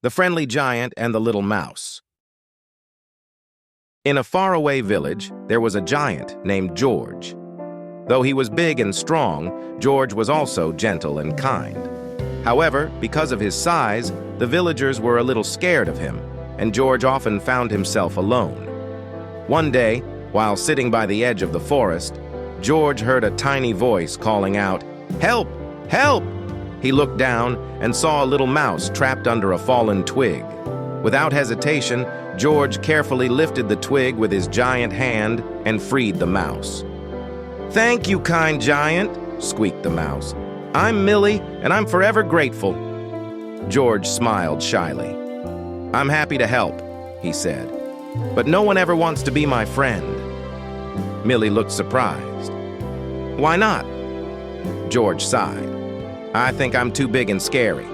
The Friendly Giant and the Little Mouse. In a faraway village, there was a giant named George. Though he was big and strong, George was also gentle and kind. However, because of his size, the villagers were a little scared of him, and George often found himself alone. One day, while sitting by the edge of the forest, George heard a tiny voice calling out, "Help! Help!" He looked down and saw a little mouse trapped under a fallen twig. Without hesitation, George carefully lifted the twig with his giant hand and freed the mouse. "Thank you, kind giant," squeaked the mouse. "I'm Millie, and I'm forever grateful." George smiled shyly. "I'm happy to help," he said, "but no one ever wants to be my friend." Millie looked surprised. "Why not?" George sighed. "I think I'm too big and scary."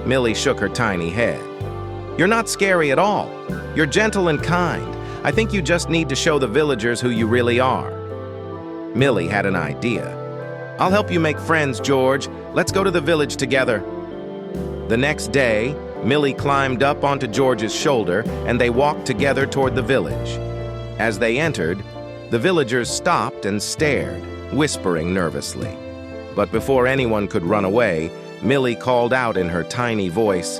Millie shook her tiny head. "You're not scary at all. You're gentle and kind. I think you just need to show the villagers who you really are." Millie had an idea. "I'll help you make friends, George. Let's go to the village together." The next day, Millie climbed up onto George's shoulder and they walked together toward the village. As they entered, the villagers stopped and stared, whispering nervously. But before anyone could run away, Millie called out in her tiny voice,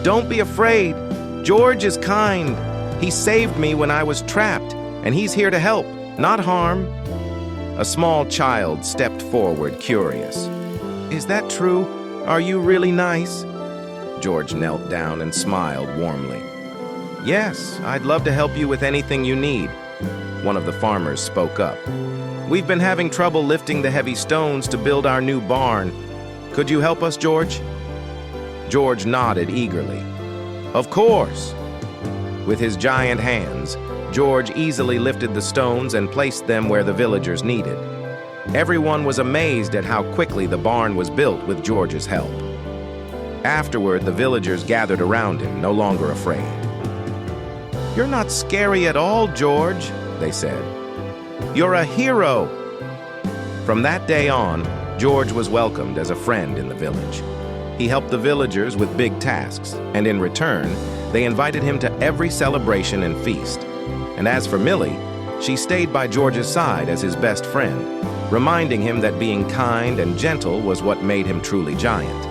"Don't be afraid. George is kind. He saved me when I was trapped, and he's here to help, not harm." A small child stepped forward, curious. "Is that true? Are you really nice?" George knelt down and smiled warmly. "Yes, I'd love to help you with anything you need." One of the farmers spoke up. "We've been having trouble lifting the heavy stones to build our new barn. Could you help us, George?" George nodded eagerly. "Of course." With his giant hands, George easily lifted the stones and placed them where the villagers needed. Everyone was amazed at how quickly the barn was built with George's help. Afterward, the villagers gathered around him, no longer afraid. "You're not scary at all, George," they said. "You're a hero." From that day on, George was welcomed as a friend in the village. He helped the villagers with big tasks, and in return, they invited him to every celebration and feast. And as for Millie, she stayed by George's side as his best friend, reminding him that being kind and gentle was what made him truly giant.